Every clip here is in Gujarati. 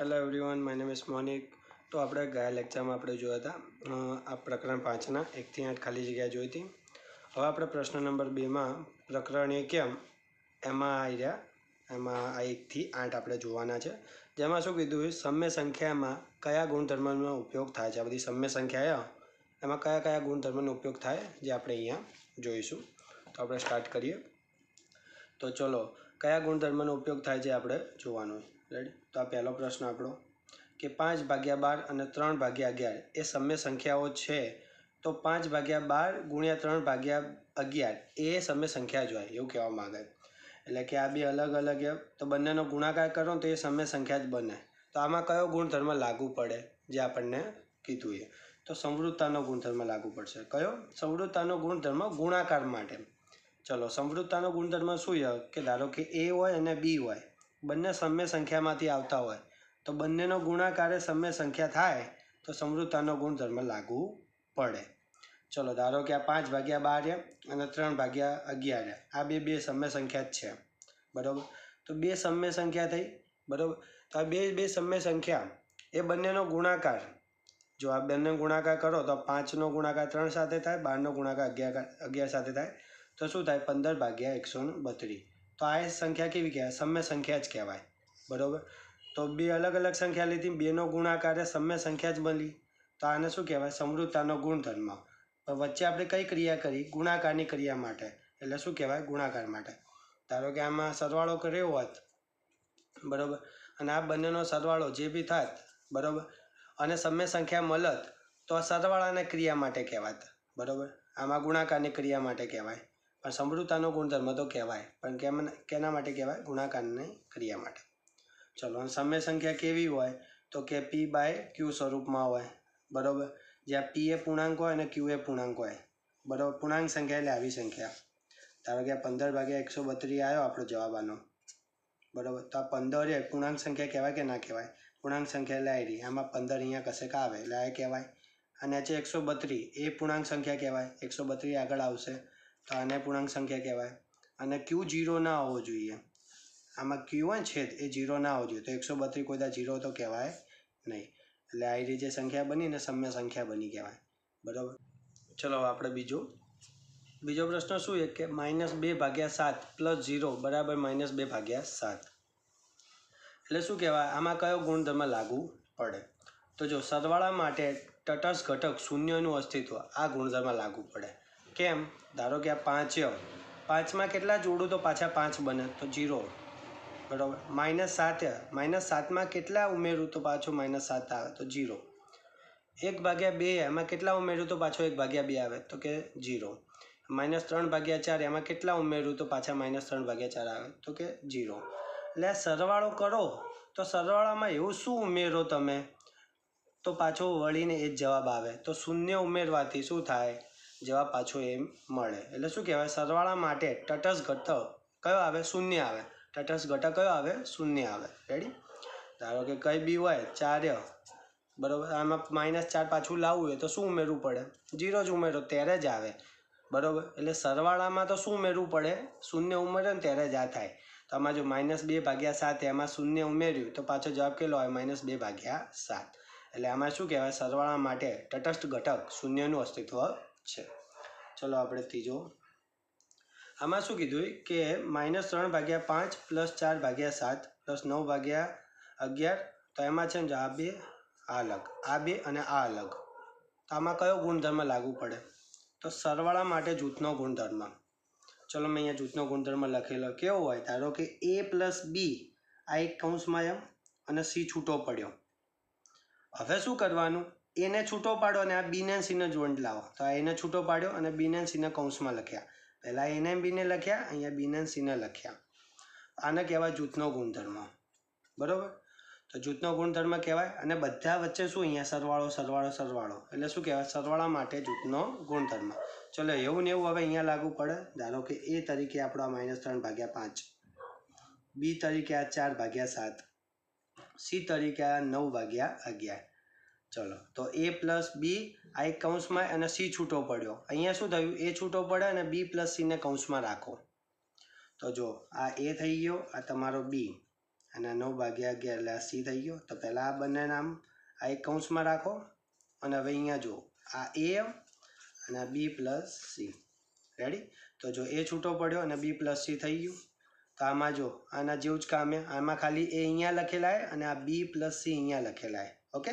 Hello everyone, my name is Monik. તો આપણે ગયા લેક્ચરમાં આપણે જોયા હતા આ પ્રકરણ 5ના 1 થી 8 ખાલી જગ્યા જોઈ હતી. હવે આપણે પ્રશ્ન નંબર 2માં પ્રકરણ 1 એમાં આવી રહ્યા, એમાં આ 1 થી 8 આપણે જોવાના છે. જેમાં શું કીધું, સમ્ય સંખ્યામાં કયા ગુણધર્મનો ઉપયોગ થાય છે. આ બધી સમ્ય સંખ્યા એમાં કયા કયા ગુણધર્મનો ઉપયોગ થાય જે આપણે અહીંયા જોઈશું. તો આપણે સ્ટાર્ટ કરીએ. તો ચલો, કયા ગુણધર્મનો ઉપયોગ થાય છે આપણે જોવાનું. રેડી? તો આ પહેલો પ્રશ્ન આપણો કે 5/12 અને 3/11 એ સમ્ય સંખ્યાઓ છે. તો 5/12 ગુણ્યા 3/11 એ સમ્ય સંખ્યા જ હોય એવું કહેવા માંગે. એટલે કે આ બે અલગ અલગ તો બંનેનો ગુણાકાર કરો તો એ સમ્ય સંખ્યા જ બને. તો આમાં કયો ગુણધર્મ લાગુ પડે જે આપણને કીધું એ? તો સંવૃત્તાનો ગુણધર્મ લાગુ પડશે. કયો? સંવૃત્તાનો ગુણધર્મ ગુણાકાર માટે. ચલો, સંવૃત્તાનો ગુણધર્મ શું છે કે ધારો કે એ હોય અને બી હોય, બંને સમ્ય સંખ્યામાંથી આવતા હોય તો બંનેનો ગુણાકાર સમ્ય સંખ્યા થાય તો સંવૃત્તાનો ગુણધર્મ લાગુ પડે. ચલો, ધારો કે આ 5/12 અને 3/11 આ બે સમ્ય સંખ્યા જ છે. બરાબર? તો બે સમ્ય સંખ્યા થઈ. બરાબર? તો આ બે સમ્ય સંખ્યા એ બંનેનો ગુણાકાર, જો આ બંને ગુણાકાર કરો તો 5નો ગુણાકાર 3 સાથે થાય, 12નો ગુણાકાર 11 સાથે થાય તો શું થાય? 15/132. તો આ સંખ્યા કેવી કહેવાય? સમ્ય સંખ્યા જ કહેવાય. બરાબર? તો બે અલગ અલગ સંખ્યા લીધી, બેનો ગુણાકાર એ સમ્ય સંખ્યા જ બની. તો આને શું કહેવાય? સંવૃત્તાનો ગુણધર્મ. વચ્ચે આપણે કઈ ક્રિયા કરી? ગુણાકારની ક્રિયા માટે. એટલે શું કહેવાય? ગુણાકાર માટે. ધારો કે આમાં સરવાળો કર્યો હોત, બરાબર, અને આ બંનેનો સરવાળો જે બી થાત, બરાબર, અને સમ્ય સંખ્યા મળત તો આ સરવાળાની ક્રિયા માટે કહેવાત. બરાબર? આમાં ગુણાકારની ક્રિયા માટે કહેવાય. પણ સંવૃત્તાનો ગુણધર્મ તો કહેવાય, પણ કેના માટે કહેવાય? ગુણાકારની ક્રિયા માટે. ચલો, સમ્ય સંખ્યા કેવી હોય? તો કે P/Q સ્વરૂપમાં હોય. બરાબર? જ્યાં P એ પૂર્ણાંક હોય અને Q એ પૂર્ણાંક હોય. બરાબર? પૂર્ણાંક સંખ્યા એટલે આવી સંખ્યા. ધારો કે 15/132 આવ્યો આપણો જવાબ આનો. બરાબર? તો આ 15 એ પૂર્ણાંક સંખ્યા કહેવાય કે ના કહેવાય? પૂર્ણાંક સંખ્યા એટલે આવી. આમાં 15 અહીંયા કશેક આવે એટલે આ કહેવાય. અને છે 132 એ પૂર્ણાંક સંખ્યા કહેવાય. 132 આગળ આવશે તો આને પૂર્ણાંક સંખ્યા કહેવાય. અને Q 0 ના હોવો જોઈએ. આમાં Q હોય છેદ એ 0 ના હોવો જોઈએ. તો 132 કોઈ દા 0 તો કહેવાય નહીં. એટલે આ રીતે સંખ્યા બની ને સમ્ય સંખ્યા બની કહેવાય. બરાબર? ચલો, આપણે બીજો પ્રશ્ન શું છે કે -2/7 + 0 બરાબર -2/7. એટલે શું કહેવાય? આમાં કયો ગુણધર્મ લાગુ પડે? તો જો, સરવાળા માટે તટસ્થ ઘટક શૂન્યનું અસ્તિત્વ, આ ગુણધર્મ લાગુ પડે. કેમ? ધારો કે આ 5 5માં કેટલા જોડું તો પાછા 5 બને? તો 0. બરાબર? -7માં કેટલા ઉમેરું તો પાછો -7 આવે? તો 0. 1/2 એમાં કેટલા ઉમેરું તો પાછો 1/2 આવે? તો કે 0. -3/4 એમાં કેટલા ઉમેરું તો પાછા -3/4 આવે? તો કે 0. એટલે સરવાળો કરો તો સરવાળામાં એવું શું ઉમેરો તમે તો પાછો વળીને એ જ જવાબ આવે. તો શૂન્ય ઉમેરવાથી શું થાય? જવાબ પાછો એમ મળે. એટલે શું કહેવાય? સરવાળા માટે તટસ્થ ઘટક કયો આવે? શૂન્ય આવે. તટસ્થ ઘટક કયો આવે? શૂન્ય આવે. રેડી? ધારો કે કઈ બી હોય 4, બરાબર, આમાં -4 પાછું લાવવું હોય તો શું ઉમેરવું પડે? 0 જ ઉમેરો ત્યારે જ આવે. બરાબર? એટલે સરવાળામાં તો શું ઉમેરવું પડે? શૂન્ય ઉમેરે ને ત્યારે જ આ થાય. તો આમાં જો -2/7 એમાં શૂન્ય ઉમેર્યું તો પાછો જવાબ કેટલો આવે? -2/7. એટલે આમાં શું કહેવાય? સરવાળા માટે તટસ્થ ઘટક શૂન્યનું અસ્તિત્વ છે. ચલો, આપણે ત્રીજો. આમાં શું કીધું કે -3/5 + 4/7 + 9/11. તો એમાં છે ને આ બે અલગ, આ બે અને આ અલગ. તો આમાં કયો ગુણધર્મ લાગુ પડે? તો સરવાળા માટે જૂથનો ગુણધર્મ. ચલો, મેં અહીંયા જૂથનો ગુણધર્મ લખેલો. કેવો હોય? ધારો કે A + B આ એક કૌંસમાં એમ અને C છૂટો પડ્યો. હવે શું કરવાનું? A ને છૂટો પાડો અને આ B ને C ને જોઈન્ટ લાવો. તો આ A ને છૂટો પાડ્યો અને B ને C ને કૌંસમાં લખ્યા. પહેલાં A ને B ને લખ્યા, અહીંયા B ને C ને લખ્યા. આને કહેવાય જૂથનો ગુણધર્મ. બરાબર? તો જૂથનો ગુણધર્મ કહેવાય. અને બધા વચ્ચે શું? અહીંયા સરવાળો. એટલે શું કહેવાય? સરવાળા માટે જૂથનો ગુણધર્મ. ચલો, એવું ને એવું હવે અહીંયા લાગુ પડે. ધારો કે A તરીકે આપણો -3/5, B તરીકે આ 4/7, C તરીકે આ 9/11. ચલો, તો A + B આ એક કૌંસમાં અને C છૂટો પડ્યો. અહીંયા શું થયું? A છૂટો પડે અને B + C ને કૌંસમાં રાખો. તો જો, આ A થઈ ગયો, આ તમારો B અને 9/11 એટલે આ સી થઈ ગયો. તો પહેલાં આ બંને નામ આ એક કૌંસમાં રાખો અને હવે અહીંયા જુઓ આ એ અને આ બી પ્લસ સી. રેડી? તો જો એ છૂટો પડ્યો અને બી પ્લસ સી થઈ ગયું. તો આમાં જો આના જેવું જ કામ છે. આમાં ખાલી એ અહીંયા લખેલા છે અને આ બી પ્લસ સી અહીંયા લખેલા છે. ઓકે?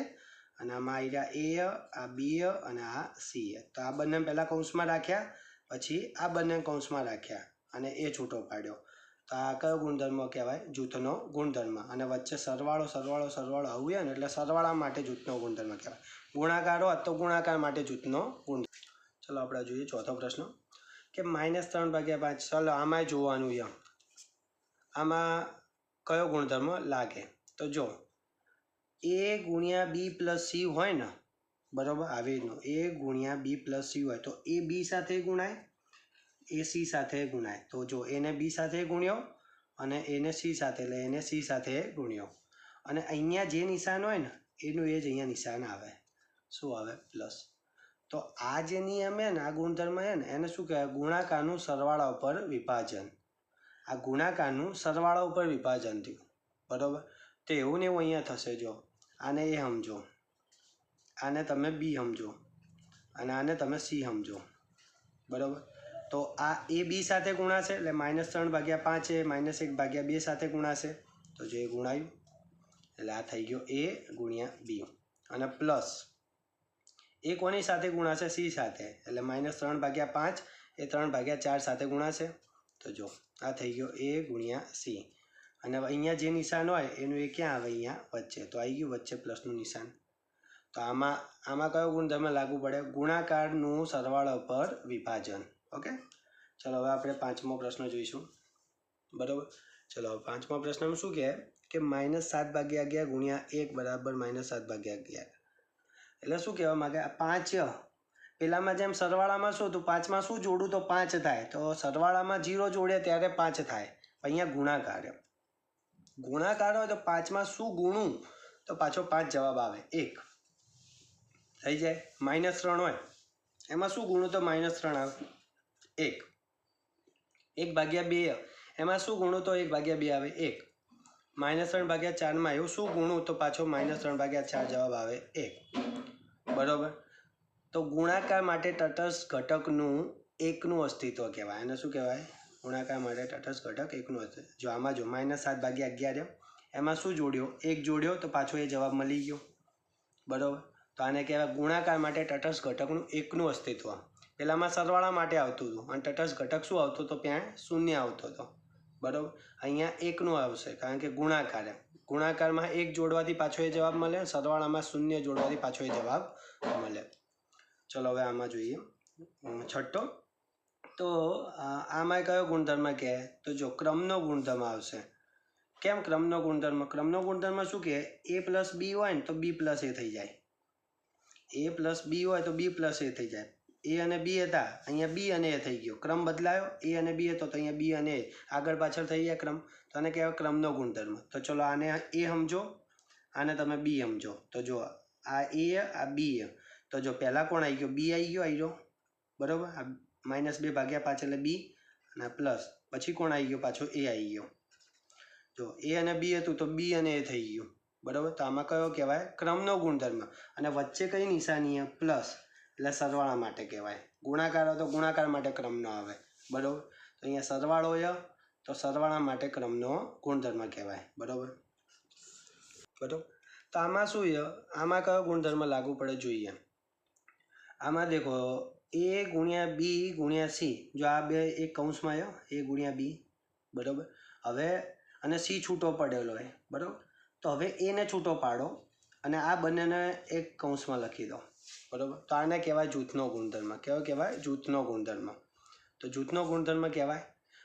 અને આમાં આવી ગયા એ, આ બી અને આ સી. તો આ બંને પહેલાં કૌંસમાં રાખ્યા, પછી આ બંને કૌંસમાં રાખ્યા અને એ છૂટો પાડ્યો. તો આ કયો ગુણધર્મ કહેવાય? જૂથનો ગુણધર્મ. અને વચ્ચે સરવાળો આવું છે ને એટલે સરવાળા માટે જૂથનો ગુણધર્મ કહેવાય. ગુણાકાર હોત તો ગુણાકાર માટે જૂથનો ગુણધર્મ. ચલો આપણે જોઈએ ચોથો પ્રશ્ન કે -3/5. ચલો આમાંય જોવાનું છે આમાં કયો ગુણધર્મ લાગે. તો જો એ ગુણ્યા બી પ્લસ સી હોય ને, બરાબર, આવી રીતનું એ ગુણ્યા બી પ્લસ સી હોય તો એ બી સાથે ગુણાય, એ સી સાથે ગુણાય. તો જો એને બી સાથે ગુણ્યો અને એને સી સાથે, એટલે એને સી સાથે ગુણ્યો. અને અહીંયા જે નિશાન હોય ને એનું એ જ અહીંયા નિશાન આવે. શું આવે? પ્લસ. તો આ જે નિયમ છે ને, આ ગુણધર્મ છે ને, એને શું કહેવાય? ગુણાકારનું સરવાળા ઉપર વિભાજન. આ ગુણાકારનું સરવાળા ઉપર વિભાજન થયું. બરાબર? તો એવું ને એવું અહીંયા થશે. જો આને એ સમજો, આને તમે બી સમજો અને આને તમે સી સમજો. બરાબર? તો આ એ બી સાથે ગુણાશે એટલે -3/5 એ -1/2 સાથે ગુણાશે. તો જે ગુણાયું એટલે આ થઈ ગયો એ ગુણ્યા બી. અને પ્લસ એ કોની સાથે ગુણાશે? સી સાથે. એટલે -3/5 એ 3/4 સાથે ગુણાશે. તો જો આ થઈ ગયો એ ગુણ્યા સી. અને અહીંયા જે નિશાન હોય એનું એ ક્યાં આવે? અહીંયા વચ્ચે. તો આવી ગયું વચ્ચે પ્લસનું નિશાન. તો આમાં કયો ગુણધર્મ લાગુ પડે? ગુણાકારનું સરવાળા ઉપર વિભાજન. ઓકે? ચલો હવે આપણે પાંચમો પ્રશ્ન જોઈશું. બરાબર? ચલો પાંચમો પ્રશ્નમાં શું કહે કે -7/11 ગુણ્યા 1 બરાબર -7/11. એટલે શું કહેવા માંગે? 5 પેલામાં જેમ સરવાળામાં શું હતું? 5માં શું જોડું તો 5 થાય. તો સરવાળામાં 0 જોડે ત્યારે 5 થાય. અહીંયા ગુણાકાર હોય તો 5માં શું ગુણું તો પાછો 5 જવાબ આવે. 1 થઈ જાય. -3 હોય એમાં શું ગુણું તો -3 આવે. 1 1/2 એમાં શું ગુણું તો 1/2 આવે. 1 -3/4માં એવું શું ગુણું તો પાછો -3/4 જવાબ આવે. 1. બરાબર? તો ગુણાકાર માટે તટસ્થ ઘટકનું એકનું અસ્તિત્વ કહેવાય. એને શું કહેવાય? ગુણાકાર માટે તટસ્થ ઘટક એકનું અસ્તિત્વ. જો આમાં જો -7/11 એમાં શું જોડ્યો? 1 જોડ્યો તો પાછો એ જવાબ મળી ગયો. બરાબર? તો આને કહેવાય ગુણાકાર માટે તટસ્થ ઘટકનું એકનું અસ્તિત્વ. પહેલામાં સરવાળા માટે આવતું હતું અને તટસ્થ ઘટક શું આવતો હતો? ત્યાં શૂન્ય આવતો હતો. બરાબર? અહીંયા એકનું આવશે કારણ કે ગુણાકારમાં 1 જોડવાથી પાછો એ જવાબ મળે, સરવાળામાં 0 જોડવાથી પાછો એ જવાબ મળે. ચલો હવે આમાં જોઈએ છઠ્ઠો. તો આમાં કયો ગુણધર્મ કહે? તો જો ક્રમનો ગુણધર્મ આવશે. કેમ ક્રમનો ગુણધર્મ? ક્રમનો ગુણધર્મ શું કહે? a + b હોય ને તો b + a થઈ જાય. a + b હોય તો b + a થઈ જાય. a અને b હતા, અહીંયા b અને a થઈ ગયો. ક્રમ બદલાયો. a અને b હતો તો અહીંયા b અને a આગળ પાછળ થઈ જાય ક્રમ. તો આને કહેવાય ક્રમનો ગુણધર્મ. તો ચલો આને a સમજો, આને તમે b સમજો. તો જો આ a આ b. તો જો પહેલાં કોણ આવી ગયો? b આવી ગયો. બરાબર? આ -2/5 એટલે b અને પ્લસ પછી કોણ આવી ગયો? પાછો a આવી ગયો. જો a અને b હતું તો b અને a થઈ ગયું. બરાબર? તો આમાં કયો કહેવાય? ક્રમનો ગુણધર્મ. અને વચ્ચે કઈ નિશાની? પ્લસ, એટલે સરવાળા માટે કહેવાય. ગુણાકાર હોય તો ગુણાકાર માટે ક્રમનો આવે. બરાબર? તો અહીંયા સરવાળો છે તો સરવાળા માટે ક્રમનો ગુણધર્મ કહેવાય. બરાબર? તો આમાં શું છે? આમાં કયો ગુણધર્મ લાગુ પડે જોઈએ. આમાં દેખો a ગુણ્યા b ગુણ્યા c. જો આ બે એક કૌંસમાં a ગુણ્યા b. બરાબર? હવે અને c છૂટો પડેલો હોય. બરાબર? તો હવે a ને છૂટો પાડો અને આ બંનેને એક કૌંસમાં લખી દો. બરાબર? તો આને કહેવાય જૂથનો ગુણધર્મ. કેવો કહેવાય? જૂથનો ગુણધર્મ. તો જૂથનો ગુણધર્મ કહેવાય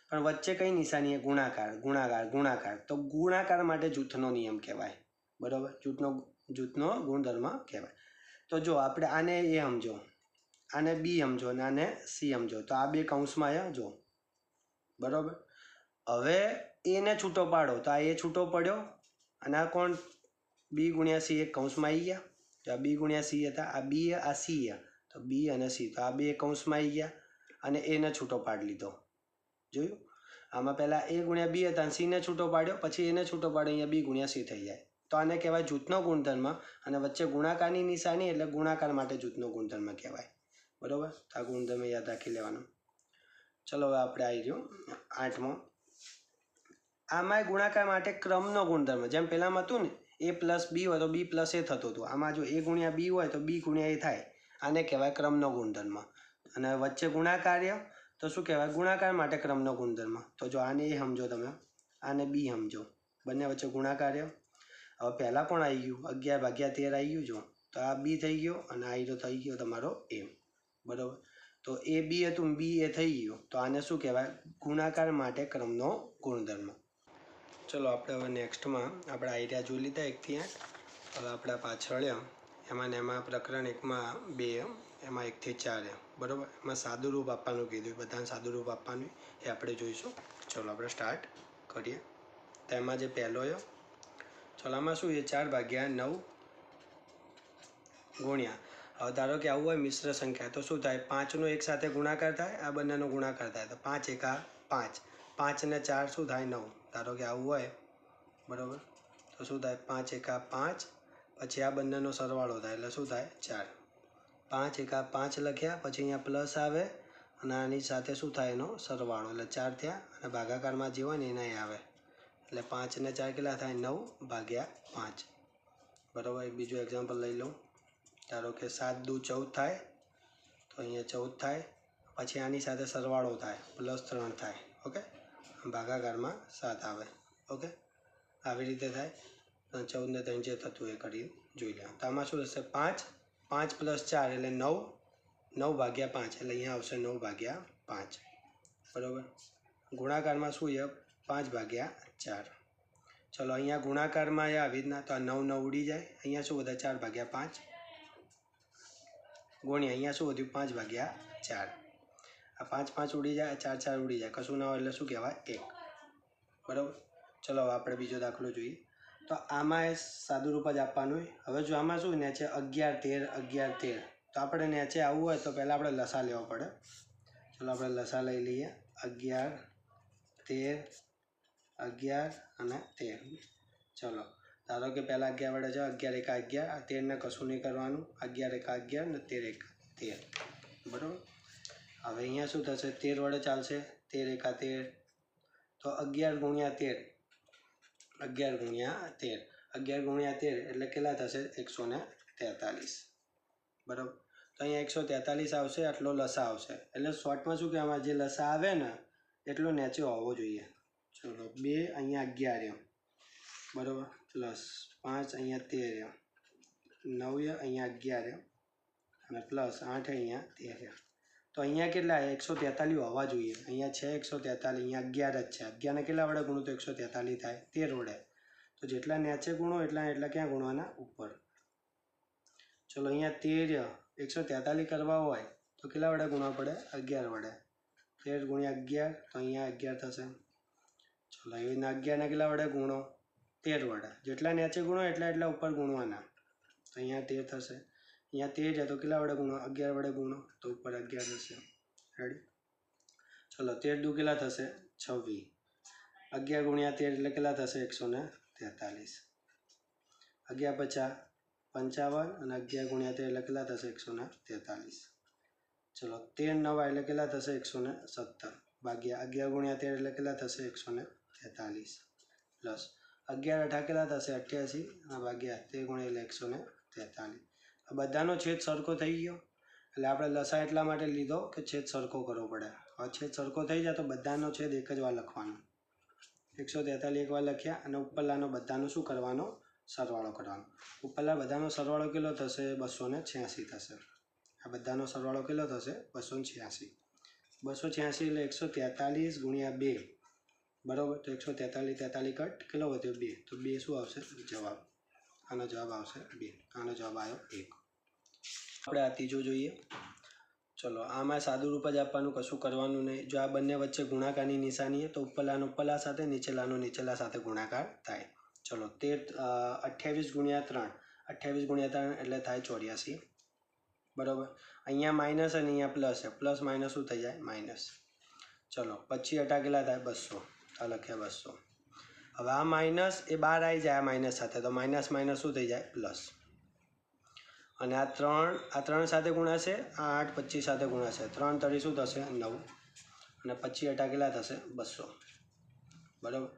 પણ વચ્ચે કઈ નિશાની? ગુણાકાર. તો ગુણાકાર માટે જૂથનો નિયમ કહેવાય. બરાબર? જૂથનો ગુણધર્મ કહેવાય. તો જો આપણે આને એ સમજો, આને બી સમજો અને આને સી સમજો. તો આ બે કૌંસમાં જો. બરાબર? હવે એ ને છૂટો પાડો તો આ એ છૂટો પડ્યો અને આ કોણ? બી ગુણ્યા સી એક કૌંસમાં આવી ગયા. તો આ બી ગુણ્યા સી હતા, આ બી આ સી. તો બી અને સી તો આ બે કૌંસમાં આવી ગયા અને એને છૂટો પાડી લીધો. જોયું? આમાં પહેલાં A ગુણ્યા B હતા અને Cને છૂટો પાડ્યો, પછી એને છૂટો પાડ્યો, અહીંયા B ગુણ્યા C થઈ જાય. તો આને કહેવાય જૂથનો ગુણધર્મ, અને વચ્ચે ગુણાકારની નિશાની એટલે ગુણાકાર માટે જૂથનો ગુણધર્મ કહેવાય. બરાબર, આ ગુણધર્મ યાદ રાખી લેવાનો. ચલો હવે આપણે આવી રહ્યું 8મો. આમાં ગુણાકાર માટે ક્રમનો ગુણધર્મ, જેમ પહેલામાં હતું ને A પ્લસ B હોય તો B પ્લસ A થતું હતું, આમાં જો A ગુણ્યા B હોય તો B ગુણ્યા A થાય. આને કહેવાય ક્રમનો ગુણધર્મ. અને વચ્ચે ગુણાકાર્ય તો શું કહેવાય? ગુણાકાર માટે ક્રમનો ગુણધર્મ. તો જો આને A સમજો તમે, આને B સમજો, બંને વચ્ચે ગુણાકાર્ય. હવે પહેલાં પણ આવી ગયું 11/13 આવી ગયું. જો તો આ B થઈ ગયો અને આ તો થઈ ગયો તમારો A. બરાબર, તો A B હતું, B A થઈ ગયું. તો આને શું કહેવાય? ગુણાકાર માટે ક્રમનો ગુણધર્મ. ચલો આપણે હવે નેક્સ્ટમાં આપણે આઈડિયા જોઈ લીધા 1 થી 8. હવે આપણે પાછળ એમાં ને એમાં પ્રકરણ 1માં 2, એમાં 1 થી 4. બરાબર, એમાં સાદું રૂપ આપવાનું કીધું, બધાને સાદું રૂપ આપવાનું એ આપણે જોઈશું. ચલો આપણે સ્ટાર્ટ કરીએ. તો એમાં જે પહેલો ચલો આમાં શું છે? 4/9 ગુણ્યા, હવે ધારો કે આવું હોય મિશ્ર સંખ્યા તો શું થાય? 5નો એક સાથે ગુણાકાર થાય, આ બંનેનો ગુણાકાર થાય. તો 5 એકા 5, 5 ને 4 શું થાય? 9. ધારો કે આવું હોય, બરાબર, તો શું થાય? 5 એકા 5, પછી આ બંનેનો સરવાળો થાય એટલે શું થાય? 4. 5 એકા 5 લખ્યા, પછી અહીંયા પ્લસ આવે અને આની સાથે શું થાય? એનો સરવાળો એટલે 4 થયા, અને ભાગાકારમાં જે હોય ને એના આવે એટલે 5 ને 4 કેટલા થાય? 9/5. બરાબર, એક બીજું એક્ઝામ્પલ લઈ લઉં. ધારો કે 7 દુ 14 થાય, તો અહીંયા 14 થાય, પછી આની સાથે સરવાળો થાય, +3 થાય. ઓકે, ભાગાકારમાં 7 આવે. ઓકે, આવી રીતે થાય. 14 ને 3 જે થતું એ કરી જોઈ લે. તો આમાં શું થશે? 5 + 4 એટલે 9, 9/5 એટલે અહીંયા આવશે 9/5. બરાબર, ગુણાકારમાં શું છે? 5/4. ચલો અહીંયા ગુણાકારમાં આવી રીતના, તો આ 9 9 ઉડી જાય, અહીંયા શું વધે? 4/5 ગુણ્યા અહીંયા શું વધ્યું? 5/4. આ 5 5 ઉડી જાય, 4 4 ઉડી જાય, કશું ના હોય એટલે શું કહેવાય? 1. બરાબર, ચલો હવે આપણે બીજો દાખલો જોઈએ. તો આમાં એ સાદું રૂપ જ આપવાનું. હવે જો આમાં શું નેચે 11 13 11 13, તો આપણે નેચે આવવું હોય તો પહેલાં આપણે લસા લેવો પડે. ચલો આપણે લસા લઈ લઈએ. 11 13 11 અને 13. ચલો ધારો કે પહેલાં 11 વડે જાઓ, 11 એકા 11, 13 ને કશું નહીં કરવાનું, 11 એકા 11 ને 13 એકા 13. બરાબર, હવે અહીંયા શું થશે? 13 વડે ચાલશે, 13 એકા 13, તો 11 ગુણ્યા 13, 11 ગુણ્યા 13, 11 ગુણ્યા 13 એટલે કેટલા થશે? 143. બરાબર, તો અહીંયા 143 આવશે, આટલો લસા આવશે. એટલે શોર્ટમાં શું કહેવામાં? જે લસા આવે ને એટલો નેચે હોવો જોઈએ. ચલો 2 અહીંયા 11, બરાબર, પ્લસ 5 અહીંયા 13, 9 અહીંયા 11 અને પ્લસ 8 અહીંયા 13. તો અહીંયા કેટલા? 143 હોવા જોઈએ. અહીંયા છે 143, અહીંયા 11 જ છે. 11 ને કેટલા વડે ગુણો તો 143 થાય? 13 વડે. તો જેટલા નેચે ગુણો એટલા ક્યાં ગુણવાના? ઉપર. ચલો અહીંયા 13 143 કરવા હોય તો કેટલા વડે ગુણવા પડે? 11 વડે. 13 ગુણ્યા 11 તો અહીંયા 11 થશે. ચલો એવી રીતના 11 ને કેટલા વડે ગુણો? 13 વડે. જેટલા નેચે ગુણો એટલા ઉપર ગુણવાના. તો અહીંયા 13 થશે. અહીંયા 13 છે તો કેટલા વડે ગુણો? 11 વડે ગુણો તો ઉપર 11 થશે. રેડી? ચલો 13 દુ કેટલા થશે? 26. 11 ગુણ્યા 13 એટલે કેટલા થશે? 143. 11 × 5 = 55 અને 11 ગુણ્યા 13 એટલે કેટલા થશે? 143. ચલો 13 9 એટલે કેટલા થશે? 117 ભાગ્યા 11 ગુણ્યા 13 એટલે કેટલા થશે? 143 પ્લસ 11 8 કેટલા થશે? 88 અને ભાગ્યા 13 ગુણ્યા એટલે 143. આ બધાનો છેદ સરખો થઈ ગયો એટલે આપણે લસા એટલા માટે લીધો કે છેદ સરખો કરવો પડે. હવે છેદ સરખો થઈ જાય તો બધાનો છેદ એક જ વાર લખવાનો. 143 એક વાર લખ્યા અને ઉપરલાનો બધાનો શું કરવાનો? સરવાળો કરવાનો. ઉપરલા બધાનો સરવાળો કેટલો થશે? 286 થશે. આ બધાનો સરવાળો કેટલો થશે? 286. 286 એટલે 143 ગુણ્યા 2, બરાબર. તો 143 43 કટ કેટલો વધ્યો? 2. તો 2 શું આવશે? જવાબ. આનો જવાબ આવશે 2. આનો જવાબ આવ્યો 1. આપણે આ ત્રીજો જોઈએ. ચલો આમાં સાદું રૂપ જ આપવાનું, કશું કરવાનું નહીં. જો આ બંને વચ્ચે ગુણાકારની નિશાની તો ઉપરલાનો ઉપરલા સાથે, નીચેલાનો નીચેલા સાથે ગુણાકાર થાય. ચલો 28 ગુણ્યા 3, 28 ગુણ્યા 3 એટલે થાય 84. બરાબર, અહીંયા માઇનસ અને અહીંયા પ્લસ છે. પ્લસ માઇનસ શું થઈ જાય? માઇનસ. ચલો 25 × કેટલા થાય 200, આ લખ્યા 200. હવે આ માઇનસ એ બહાર આવી જાય આ માઇનસ સાથે, તો માઇનસ માઇનસ શું થઈ જાય પ્લસ. અને આ 3 સાથે ગુણાશે, આ 8 25 સાથે ગુણાશે, 3 તરી શું થશે 9 અને 25 × કેટલા થશે 200. બરાબર.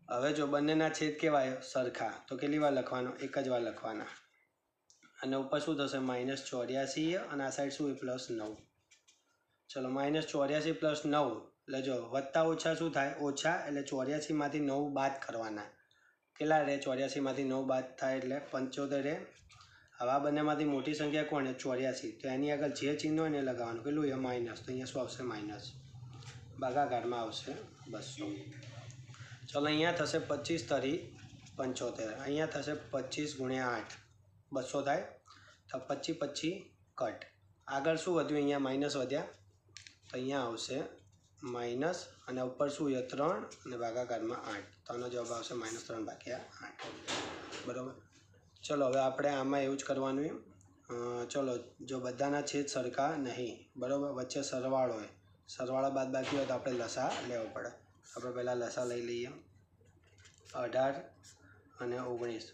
હવે જો બંનેના છેદ કેવાય સરખા તો કેટલી વાર લખવાનો, એક જ વાર લખવાના. અને ઉપર શું થશે -84 અને આ સાઈડ શું +9. ચલો -84 + 9 એટલે જો વત્તા ઓછા શું થાય ઓછા, એટલે 84માંથી 9 બાદ કરવાના. કેટલા રહે 84માંથી 9 બાદ થાય એટલે 75 રહે. હવે આ બંનેમાંથી મોટી સંખ્યા કોણ 84, તો એની આગળ જે ચિહ્ન હોય ને એ લગાવવાનું. કેટલું એ માઇનસ, તો અહીંયા શું આવશે માઇનસ, ભાગાકારમાં આવશે 200. ચલો અહીંયા થશે 25 તરી 75, અહીંયા થશે 25 × 8 200 થાય, તો 25 25 કટ. આગળ શું વધ્યું અહીંયા માઇનસ વધ્યા, તો અહીંયા આવશે માઇનસ અને ઉપર શું છે 3 અને ભાગાકારમાં 8, તો આનો જવાબ આવશે -3/8. બરાબર. ચલો હવે આપણે આમાં એવું જ કરવાનું. ચલો જો બધાના છેદ સરખા નહીં, બરાબર, વચ્ચે સરવાળો હોય, સરવાળા બાદ બાકી હોય તો આપણે લસા લેવો પડે. આપણે પહેલાં લસા લઈ લઈએ. 18 અને 19,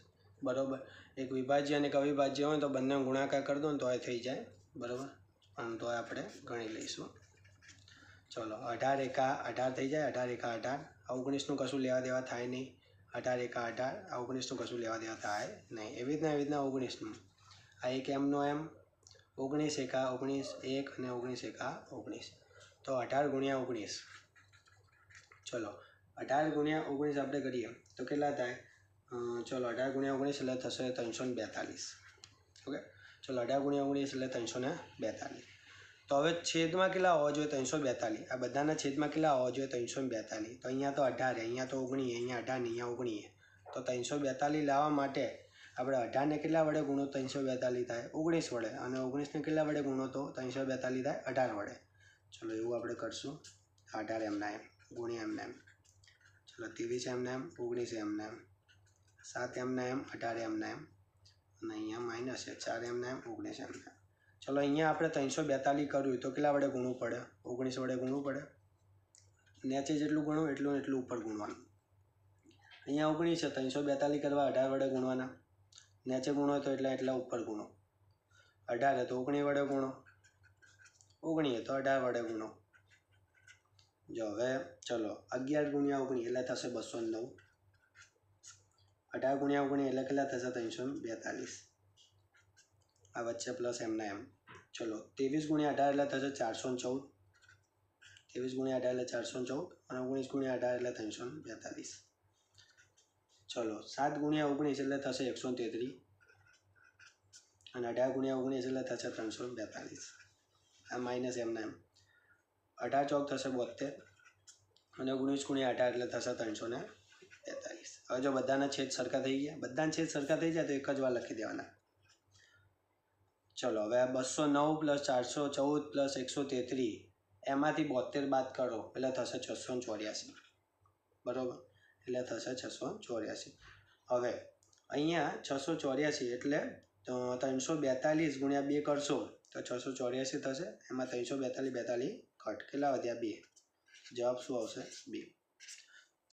બરાબર. એક વિભાજ્ય અને એક અવિભાજ્ય હોય તો બંને ગુણાકાર કરી દો ને તો એ થઈ જાય, બરાબર, પણ તો આપણે ગણી લઈશું. ચલો 18 × 18 થઈ જાય, 18 × 18. આ 19નું કશું લેવા દેવા થાય નહીં. 18 × 18, આ 19નું કશું લેવા દેવા થાય નહીં. એવી રીતના 19નું આ એક એમનો એમ, 19 × 19 1 અને 19 × 19, તો 18 × 19. ચલો 18 × 19 આપણે કરીએ તો કેટલા થાય, ચલો 18 × 19 એટલે થશે 342. ઓકે. ચલો 18 × 19 એટલે 342. તો હવે છેદમાં કેટલા હોવા જોઈએ 342, આ બધાના છેદમાં કેટલા હોવા જોઈએ 342. તો અહીંયા તો 18, અહીંયા તો 19, અહીંયા 18 ને અહીંયા 19, તો 342 લાવવા માટે આપણે 18ને કેટલા વડે ગુણો 342 થાય 19 વડે, અને 19ને કેટલા વડે ગુણો તો 342 થાય 18 વડે. ચલો એવું આપણે કરશું. 18 એમના એમ ગુણ્યા એમના એમ, ચલો 23 એમના એમ, 19 એમના એમ, 7 એમના એમ, 18 એમના એમ, અને અહીંયા માઇનસ છે 4 એમના એમ, 19 એમના એમ. ચલો અહીંયા આપણે 342 કર્યું તો કેટલા વડે ગુણવું પડે 19 વડે ગુણવું પડે. નીચે જેટલું ગુણો એટલું ઉપર ગુણવાનું. અહીંયા 19 છે, 342 કરવા 18 વડે ગુણવાના. નીચે ગુણો તો એટલા ઉપર ગુણો. 18 તો 19 વડે ગુણો, 19 તો 18 વડે ગુણો. જો હવે ચલો 11 × 19 એટલે થશે 209. 18 × 19 એટલે કેટલા થશે 342. આ વચ્ચે પ્લસ એમના એમ. ચલો 23 × 18 એટલે થશે 414. 23 × 18 એટલે 414 અને 19 × 18 એટલે 342. ચલો 7 × 19 એટલે થશે 133 અને 18 × 19 એટલે થશે 342. આ માઇનસ એમના એમ. 18 ચોક થશે 72 અને 19 × 18 એટલે થશે 342. હવે જો બધાના છેદ સરખા થઈ ગયા, બધાના છેદ સરખા થઈ જાય તો એક જ વાર લખી દેવાના. ચલો હવે 209 + 414 + 133 એમાંથી 72 બાદ કરો એટલે થશે 684. બરાબર, એટલે થશે 684. હવે અહીંયા 684 એટલે 342 × 2 કરશો તો 684 થશે. એમાં 342 42 કટ, કેટલા વધ્યા 2, જવાબ શું આવશે 2.